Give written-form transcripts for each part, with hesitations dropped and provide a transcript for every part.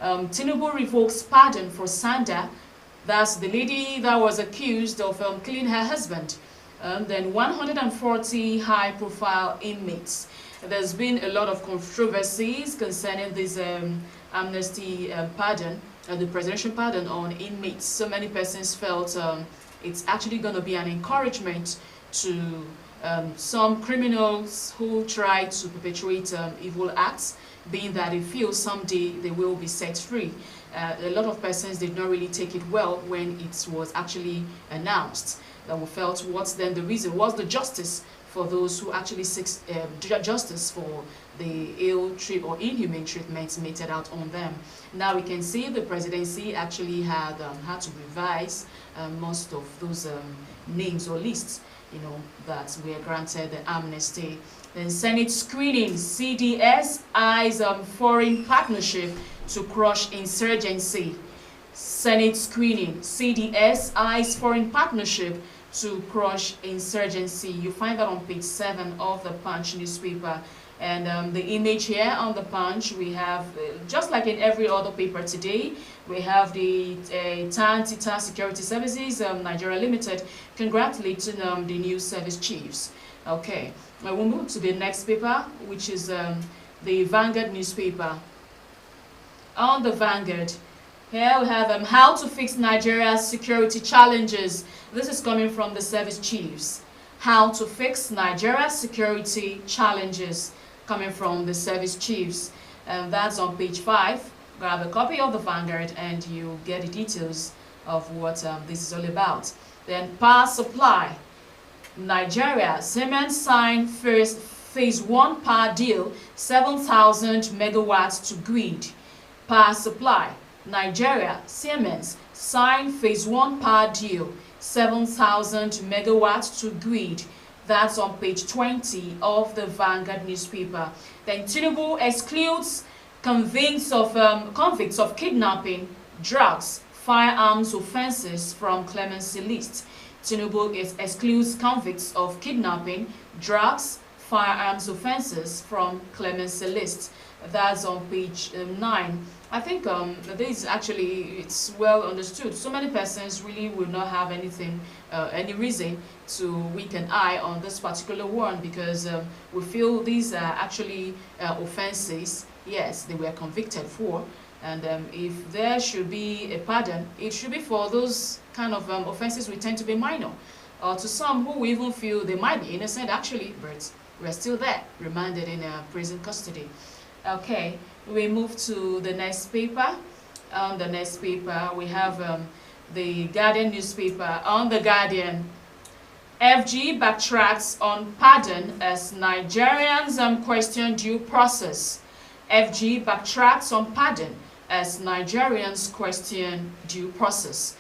Tinubu revokes pardon for Sanda. That's the lady that was accused of killing her husband. Then 140 high-profile inmates. There's been a lot of controversies concerning this amnesty pardon, the presidential pardon on inmates. So many persons felt it's actually going to be an encouragement to some criminals who try to perpetrate evil acts, being that they feel someday they will be set free. A lot of persons did not really take it well when it was actually announced. That we felt, what's then the reason? What's the justice for those who actually seek justice for the ill treat or inhumane treatments meted out on them? Now we can see the presidency actually had to revise most of those names or lists, that were granted the amnesty. Then Senate screening, CDS eyes foreign partnership to crush insurgency. Senate screening, CDS eyes foreign partnership to crush insurgency. You find that on page 7 of the Punch newspaper. And the image here on the Punch, we have, just like in every other paper today, we have the TAN Security Services Nigeria Limited congratulating the new service chiefs. Okay, we'll move to the next paper, which is the Vanguard newspaper. On the Vanguard, here we have how to fix Nigeria's security challenges. This is coming from the service chiefs. How to fix Nigeria's security challenges, coming from the service chiefs. And that's on page 5. Grab a copy of the Vanguard and you get the details of what this is all about. Then power supply. Nigeria, Siemens signed first phase 1 power deal, 7,000 megawatts to grid. Power supply. Nigeria, Siemens signed phase 1 power deal, 7,000 megawatts to grid. That's on page 20 of the Vanguard newspaper. Then Tinubu excludes convicts of kidnapping, drugs, firearms offenses from clemency list. Tinubu excludes convicts of kidnapping, drugs, firearms offenses from clemency list. That's on page 9. I think this actually, it's well understood. So many persons really will not have anything, any reason to wink an eye on this particular one, because we feel these are actually offenses. Yes, they were convicted for, and if there should be a pardon, it should be for those kind of offenses which tend to be minor, or to some who even feel they might be innocent actually, but we're still there, remanded in prison custody. Okay, we move to the next paper. On the next paper, we have the Guardian newspaper. On the Guardian, FG backtracks on pardon as Nigerians question due process. FG backtracks on pardon as Nigerians question due process.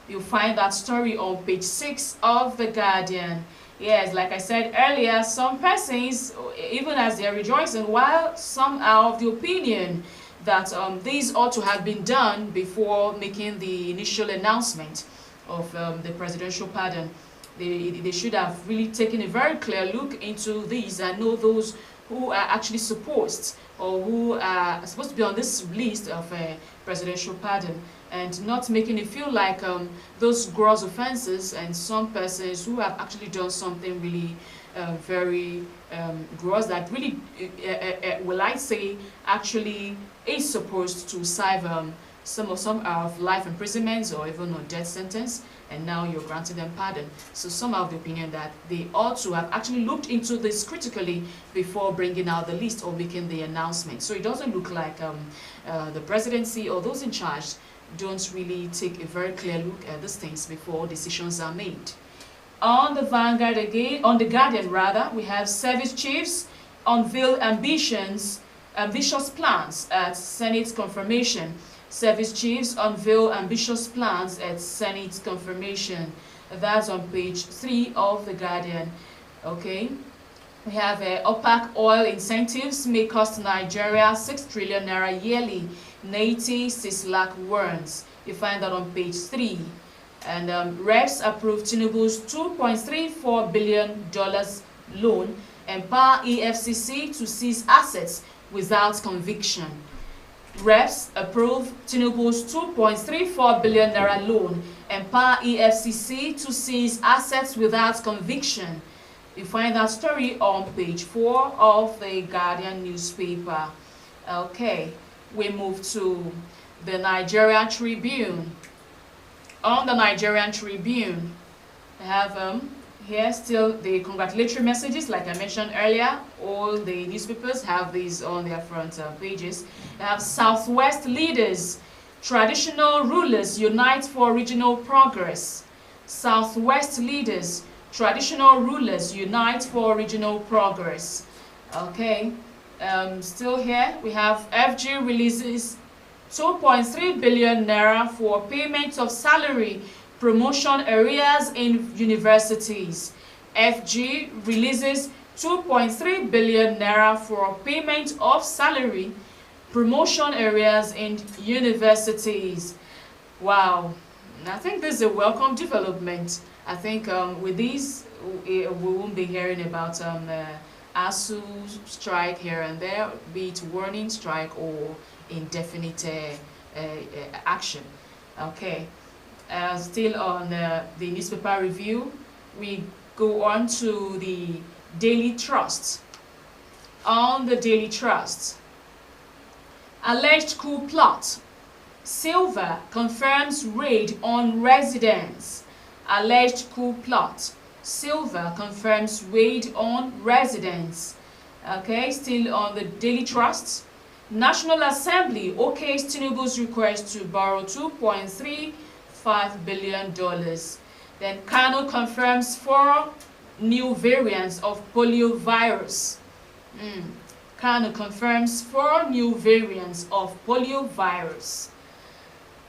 You'll find that story on page 6 of the Guardian. Yes, like I said earlier, some persons, even as they are rejoicing, while some are of the opinion that these ought to have been done before making the initial announcement of the presidential pardon. They should have really taken a very clear look into these and know those who are actually supposed, or who are supposed to be on this list of presidential pardon, and not making it feel like those gross offenses and some persons who have actually done something really very gross that really, will I say, actually is supposed to serve some of life imprisonments or even a death sentence, and now you're granting them pardon. So some are of the opinion that they ought to have actually looked into this critically before bringing out the list or making the announcement. So it doesn't look like the presidency or those in charge don't really take a very clear look at these things before decisions are made. On the Vanguard again, on the Guardian rather, we have service chiefs unveil ambitious plans at Senate confirmation. Service chiefs unveil ambitious plans at Senate confirmation. That's on page 3 of the Guardian. Okay, we have OPEC oil incentives may cost Nigeria 6 trillion naira yearly. Nati Sislak warns. You find that on page 3. And reps approved Tinubu's $2.34 billion loan, empower EFCC to seize assets without conviction. Reps approve Tinubu's 2.34 billion naira loan, empower EFCC to seize assets without conviction. You find that story on page 4 of the Guardian newspaper. Okay, we move to the Nigerian Tribune. On the Nigerian Tribune, I have here still the congratulatory messages, like I mentioned earlier. All the newspapers have these on their front pages. They have Southwest leaders, traditional rulers unite for regional progress. Southwest leaders, traditional rulers unite for regional progress. Okay, still here we have FG releases 2.3 billion naira for payment of salary promotion arrears in universities. FG releases 2.3 billion naira for payment of salary promotion arrears in universities. Wow, I think this is a welcome development. I think with these, we won't be hearing about ASU strike here and there, be it warning strike or indefinite action. Okay. Still on the newspaper review, we go on to the Daily Trust. On the Daily Trust, alleged coup plot. Silva confirms raid on residence. Alleged coup plot. Silva confirms raid on residence. Okay, still on the Daily Trust. National Assembly okays Tinubu's request to borrow $2.35 billion. Then Kano confirms 4 new variants of polio virus. Kano confirms 4 new variants of polio virus.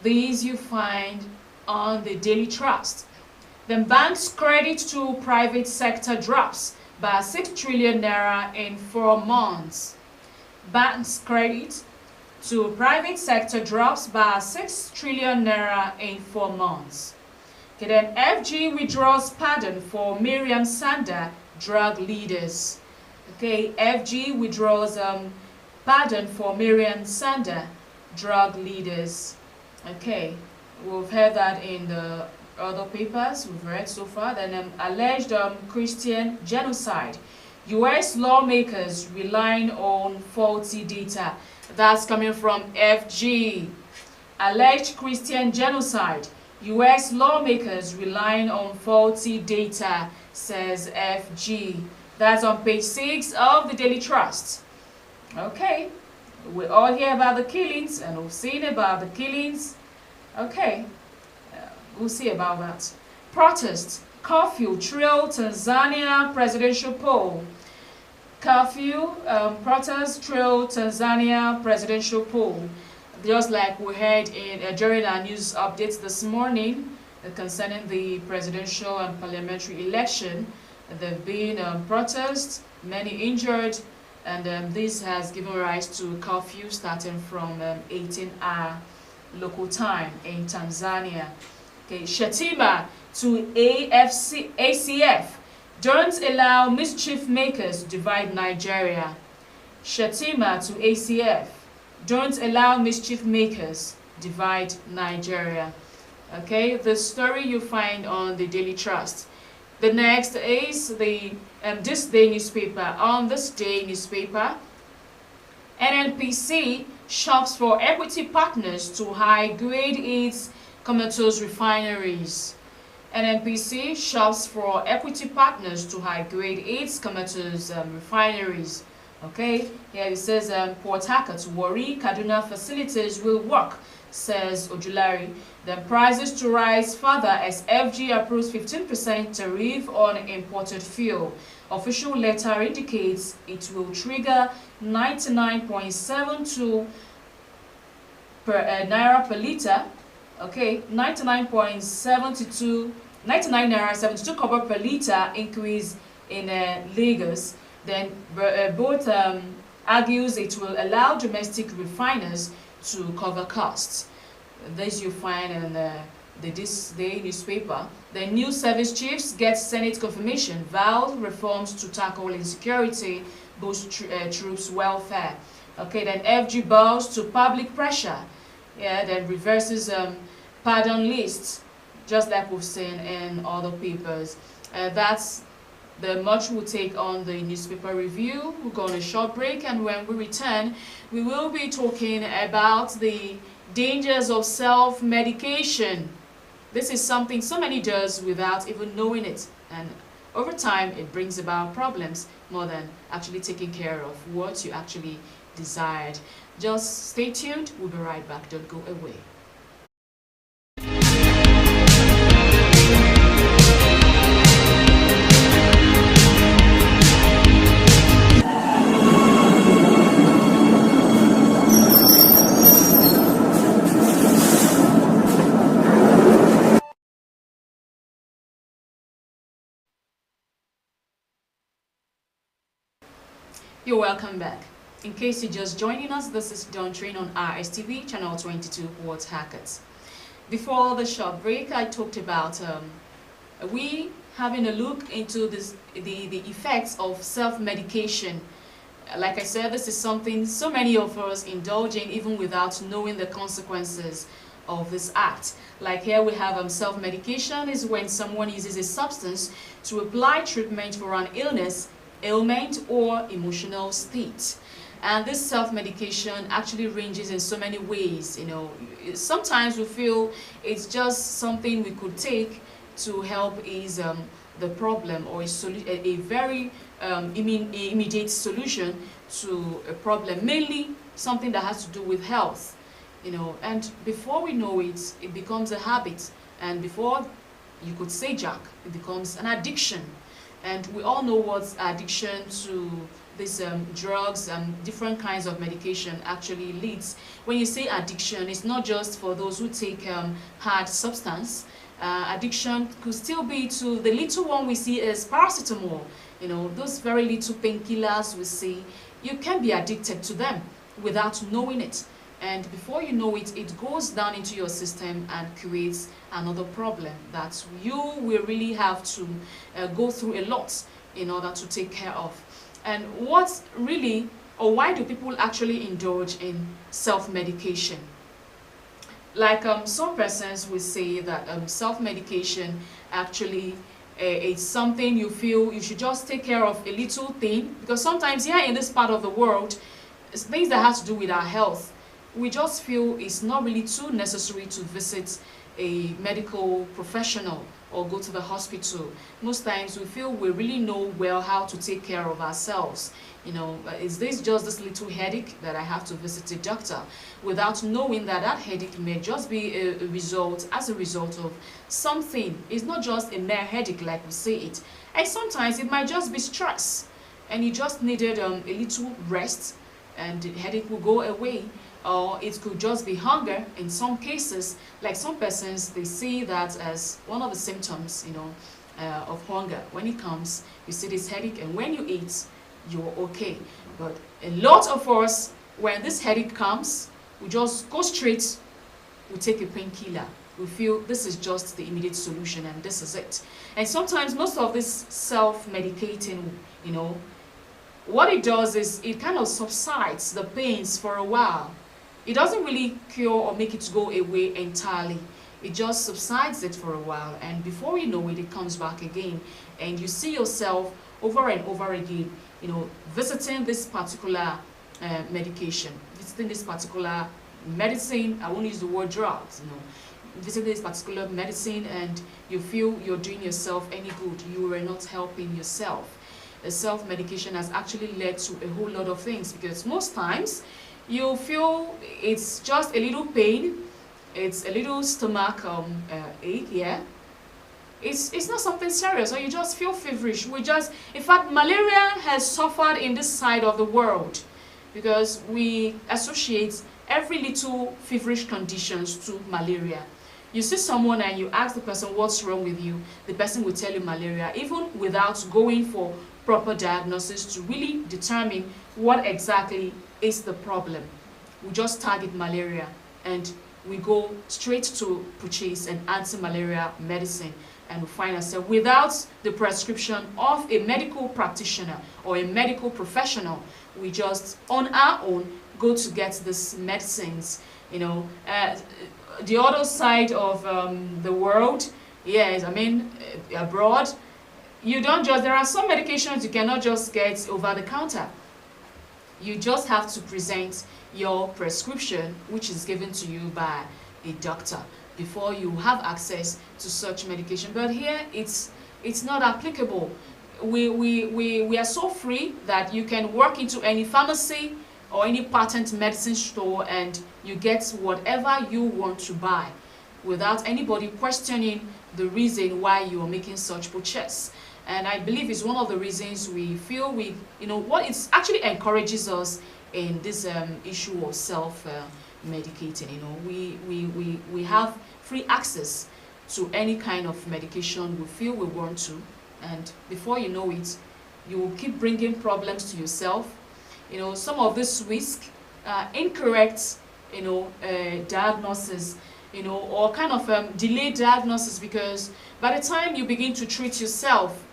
These you find on the Daily Trust. Then banks' credit to private sector drops by 6 trillion naira in 4 months. Banks' credit to private sector drops by 6 trillion naira in 4 months. Okay, then FG withdraws pardon for Miriam Sanda drug leaders. Okay, FG withdraws pardon for Miriam Sanda drug leaders. Okay, we've heard that in the other papers we've read so far. Then alleged Christian genocide. U.S. lawmakers relying on faulty data. That's coming from FG. Alleged Christian genocide. U.S. lawmakers relying on faulty data, says FG. That's on page 6 of the Daily Trust. Okay, we all hear about the killings and we've seen about the killings. Okay, we'll see about that. Protest. Curfew trail Tanzania presidential poll. Curfew, protest trail Tanzania presidential poll. Just like we heard during our news updates this morning concerning the presidential and parliamentary election, there have been protests, many injured, and this has given rise to curfew starting from 18-hour local time in Tanzania. Okay, Shatima to ACF. Don't allow mischief makers divide Nigeria. Shatima to ACF. Don't allow mischief makers divide Nigeria. Okay, the story you find on the Daily Trust. The next is the This Day newspaper. On This Day newspaper, NNPC shops for equity partners to high-grade its comatose refineries. NNPC shops for equity partners to high-grade its comatose refineries. Okay, here it says Port Harcourt, Warri, Kaduna facilities will work, says Ojulari. Then prices to rise further as FG approves 15% tariff on imported fuel. Official letter indicates it will trigger 99.72 naira per liter. Okay, 99.72 naira 72 kobo per liter increase in Lagos. Then both argues it will allow domestic refiners to cover costs. This you find in the This Day newspaper. The new service chiefs get Senate confirmation, vowed reforms to tackle insecurity, boost troops' welfare. Okay, then FG bows to public pressure. Yeah, then reverses pardon lists, just like we've seen in other papers. That's the much we'll take on the newspaper review. We'll go on a short break, and when we return, we will be talking about the dangers of self-medication. This is something so many does without even knowing it, and over time it brings about problems more than actually taking care of what you actually desired. Just stay tuned, we'll be right back, don't go away. You're welcome back. In case you're just joining us, this is Dawn Train on RSTV, channel 22, Port Harcourt. Before the short break, I talked about we having a look into the effects of self-medication. Like I said, this is something so many of us indulge in even without knowing the consequences of this act. Like here we have self-medication is when someone uses a substance to apply treatment for an ailment or emotional state. And this self-medication actually ranges in so many ways. You know, sometimes we feel it's just something we could take to help ease the problem, or a very immediate solution to a problem, mainly something that has to do with health. You know, and before we know it, it becomes a habit, and before you could say Jack, it becomes an addiction. And we all know what addiction to these drugs and different kinds of medication actually leads. When you say addiction, it's not just for those who take hard substance. Addiction could still be to the little one we see as paracetamol. You know, those very little painkillers we see, you can be addicted to them without knowing it. And before you know it, it goes down into your system and creates another problem that you will really have to go through a lot in order to take care of. And what really, or why do people actually indulge in self-medication? Like some persons will say that self-medication actually it's something you feel you should just take care of a little thing, because sometimes here in this part of the world, it's things that have to do with our health, we just feel it's not really too necessary to visit a medical professional or go to the hospital. Most times we feel we really know well how to take care of ourselves. You know, is this just this little headache that I have to visit a doctor, without knowing that that headache may just be a result of something. It's not just a mere headache like we say it. And sometimes it might just be stress, and you just needed a little rest and the headache will go away. Or it could just be hunger in some cases. Like some persons, they see that as one of the symptoms, you know, of hunger. When it comes, you see this headache, and when you eat, you're okay. But a lot of us, when this headache comes, we just go straight, we take a painkiller. We feel this is just the immediate solution and this is it. And sometimes most of this self-medicating, you know, what it does is it kind of subsides the pains for a while. It doesn't really cure or make it go away entirely. It just subsides it for a while, and before you know it, it comes back again, and you see yourself over and over again, you know, visiting this particular medication, visiting this particular medicine. I won't use the word drugs, you know, visiting this particular medicine, and you feel you're doing yourself any good. You are not helping yourself. The self-medication has actually led to a whole lot of things, because most times you feel it's just a little pain, it's a little stomach ache, yeah. It's not something serious, or you just feel feverish. In fact, malaria has suffered in this side of the world, because we associate every little feverish conditions to malaria. You see someone and you ask the person what's wrong with you, the person will tell you malaria, even without going for proper diagnosis to really determine what exactly is the problem. We just target malaria and we go straight to purchase an anti-malaria medicine, and we find ourselves without the prescription of a medical practitioner or a medical professional. We just on our own go to get these medicines. The other side of the world, yes, I mean, abroad, there are some medications you cannot just get over the counter. You just have to present your prescription, which is given to you by a doctor, before you have access to such medication. But here, it's not applicable. We are so free that you can walk into any pharmacy or any patent medicine store and you get whatever you want to buy without anybody questioning the reason why you are making such purchase. And I believe it's one of the reasons we feel what it actually encourages us in this issue of self-medicating. We have free access to any kind of medication we feel we want to, and before you know it, you will keep bringing problems to yourself. Some of this risk incorrect diagnosis, or kind of delayed diagnosis, because by the time you begin to treat yourself,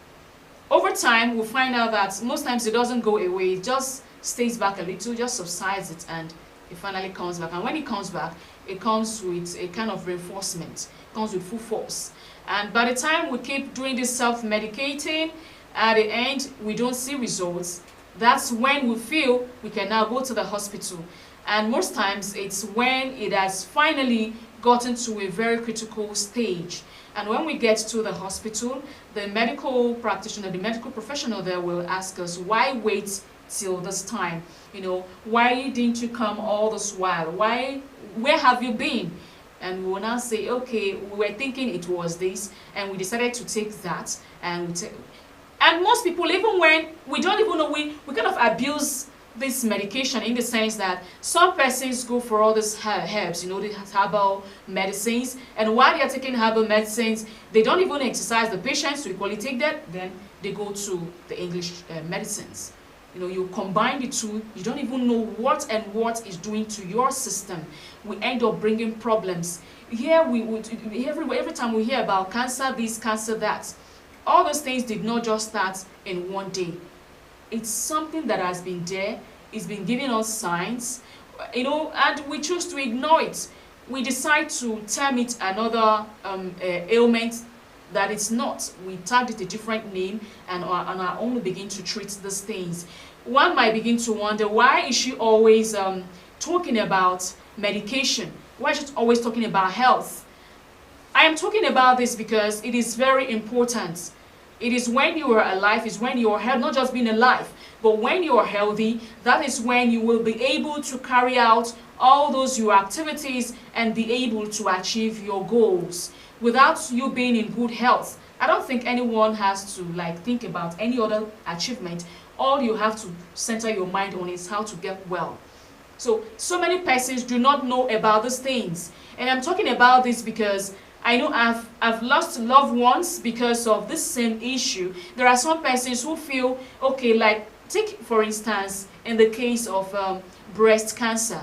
over time we'll find out that most times it doesn't go away, it just stays back a little, just subsides it, and it finally comes back. And when it comes back, it comes with a kind of reinforcement, it comes with full force. And by the time we keep doing this self-medicating, at the end we don't see results. That's when we feel we can now go to the hospital. And most times it's when it has finally gotten to a very critical stage. And when we get to the hospital, the medical practitioner, the medical professional there will ask us, why wait till this time? Why didn't you come all this while? Where have you been? And we will now say, okay, we were thinking it was this, and we decided to take that, and most people, even when we don't even know, we kind of abuse this medication, in the sense that some persons go for all these herbs, the herbal medicines, and while they're taking herbal medicines, they don't even exercise the patients to equally take that, then they go to the English medicines. You combine the two, you don't even know what is doing to your system. We end up bringing problems. Here, every time we hear about cancer this, cancer that, all those things did not just start in one day. It's something that has been there, it's been giving us signs, and we choose to ignore it. We decide to term it another ailment that it's not. We tagged it a different name, and are only begin to treat these things. One might begin to wonder, why is she always talking about medication? Why is she always talking about health? I am talking about this because it is very important. It is when you are alive, is when you are healthy, not just being alive, but when you are healthy, that is when you will be able to carry out all those your activities and be able to achieve your goals. Without you being in good health, I don't think anyone has to think about any other achievement. All you have to center your mind on is how to get well. So many persons do not know about these things. And I'm talking about this because I know I've lost loved ones because of this same issue. There are some persons who feel, okay, take for instance, in the case of breast cancer.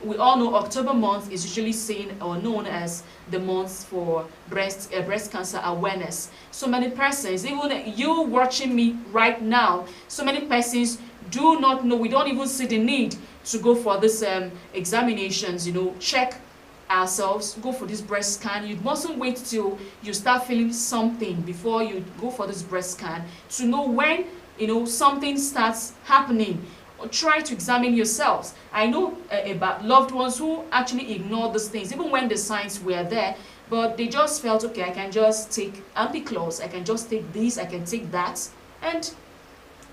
We all know October month is usually seen or known as the month for breast cancer awareness. So many persons, even you watching me right now, so many persons do not know, we don't even see the need to go for this examinations, check ourselves, go for this breast scan. You mustn't wait till you start feeling something before you go for this breast scan to know when something starts happening. Or try to examine yourselves. I know about loved ones who actually ignored these things even when the signs were there, but they just felt, okay, I can just take ampiclos, I can just take this, I can take that, and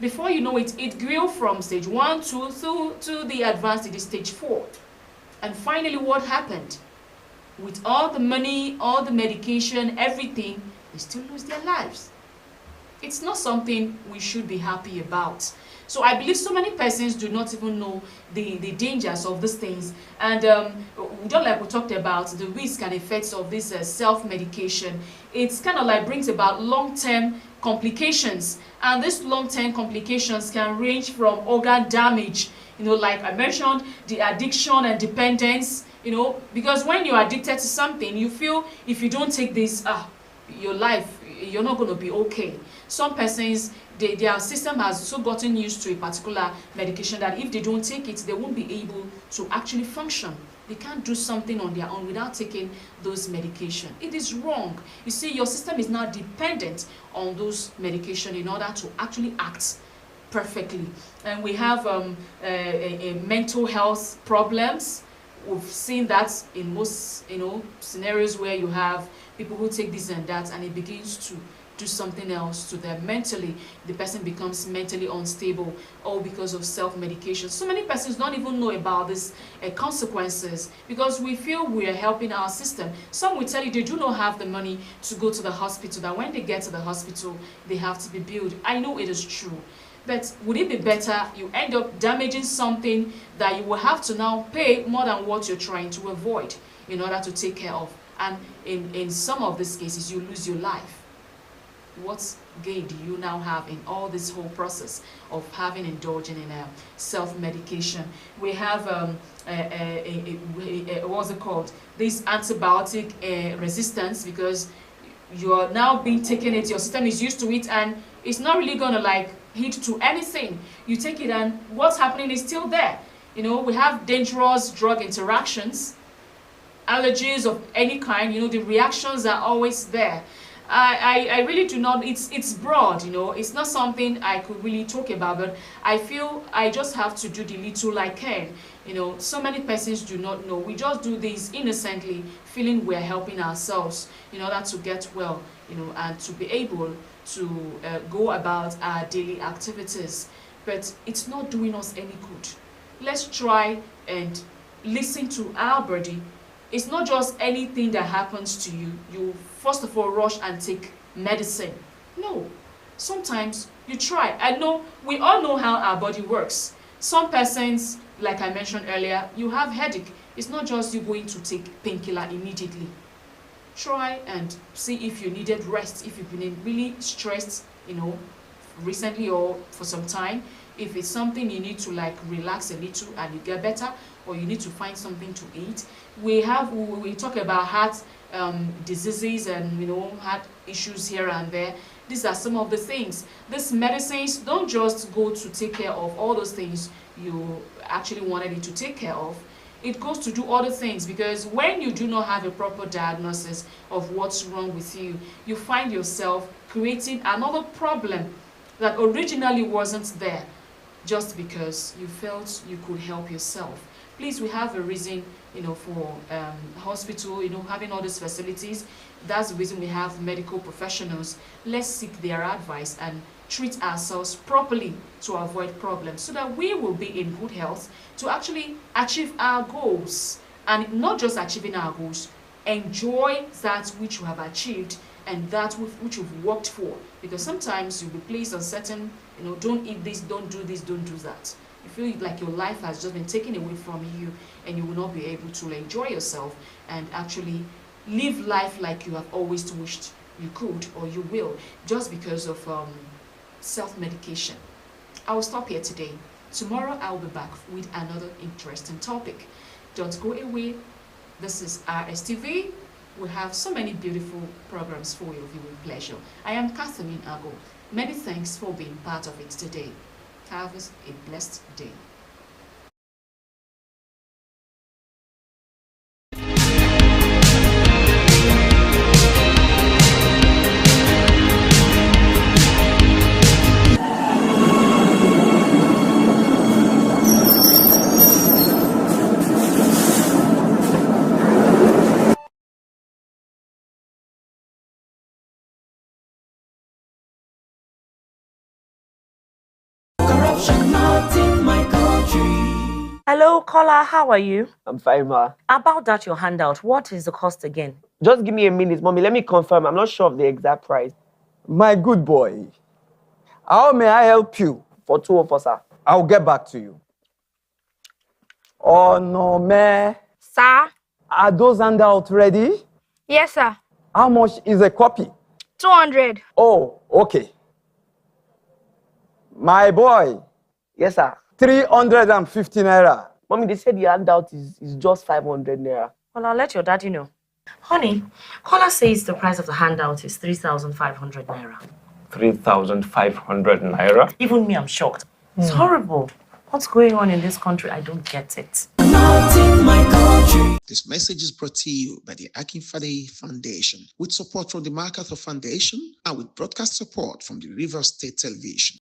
before you know it, it grew from stage 1, 2 through to the advanced stage 4. And finally, what happened? With all the money, all the medication, everything, they still lose their lives. It's not something we should be happy about. So I believe so many persons do not even know the dangers of these things. And just like we talked about, the risk and effects of this self-medication, it's kind of brings about long-term complications. And these long-term complications can range from organ damage, like I mentioned, the addiction and dependence, because when you're addicted to something, you feel if you don't take this, your life, you're not going to be okay. Some persons, their system has so gotten used to a particular medication that if they don't take it, they won't be able to actually function. They can't do something on their own without taking those medication. It is wrong. You see, your system is now dependent on those medication in order to actually act perfectly. And we have mental health problems. We've seen that in most scenarios where you have people who take this and that, and it begins to do something else to them mentally. The person becomes mentally unstable, all because of self-medication. So many persons don't even know about these consequences because we feel we are helping our system. Some will tell you they do not have the money to go to the hospital, that when they get to the hospital, they have to be billed. I know it is true. But would it be better you end up damaging something that you will have to now pay more than what you're trying to avoid in order to take care of? And in some of these cases, you lose your life. What gain do you now have in all this whole process of having indulging in self-medication? We have what's it called? This antibiotic resistance, because you're now being taken it, your system is used to it, and it's not really gonna like hit to anything. You take it and what's happening is still there. We have dangerous drug interactions, allergies of any kind, the reactions are always there. I really do not, it's broad, it's not something I could really talk about, but I feel I just have to do the little I can. So many persons do not know. We just do this innocently, feeling we're helping ourselves in order to get well, and to be able to go about our daily activities. But it's not doing us any good. Let's try and listen to our body. It's not just anything that happens to you, you first of all rush and take medicine. No. Sometimes you try. I know, we all know how our body works. Some persons, like I mentioned earlier, you have headache. It's not just you going to take painkiller immediately. Try and see if you needed rest, if you've been really stressed, recently or for some time. If it's something you need to like relax a little and you get better, or you need to find something to eat. We talk about heart diseases and heart issues here and there. These are some of the things. These medicines don't just go to take care of all those things you actually wanted it to take care of. It goes to do other things, because when you do not have a proper diagnosis of what's wrong with you, you find yourself creating another problem that originally wasn't there, just because you felt you could help yourself. Please, we have a reason, for hospital, having all these facilities. That's the reason we have medical professionals. Let's seek their advice and treat ourselves properly to avoid problems, so that we will be in good health to actually achieve our goals. And not just achieving our goals, enjoy that which you have achieved and that which you've worked for. Because sometimes you'll be placed on certain, don't eat this, don't do this, don't do that. You feel like your life has just been taken away from you, and you will not be able to enjoy yourself and actually live life like you have always wished you could or you will, just because of self-medication. I will stop here today. Tomorrow I'll be back with another interesting topic. Don't go away. This is RSTV. We have so many beautiful programs for your viewing pleasure. I am Catherine Ago. Many thanks for being part of it today. Have a blessed day. Hello, caller. How are you? I'm fine, ma. About that, your handout, what is the cost again? Just give me a minute, mommy. Let me confirm. I'm not sure of the exact price. My good boy, how may I help you? For two of us, sir. I'll get back to you. Oh, no, man. Sir? Are those handouts ready? Yes, sir. How much is a copy? 200. Oh, okay. My boy. Yes, sir. 350 naira. Mommy, they said the handout is just 500 naira. Well, I'll let your daddy know. Honey, caller says the price of the handout is 3,500 naira. 3,500 naira? Even me, I'm shocked. It's horrible. What's going on in this country? I don't get it. This message is brought to you by the Akinfade Foundation with support from the MacArthur Foundation and with broadcast support from the Rivers State Television.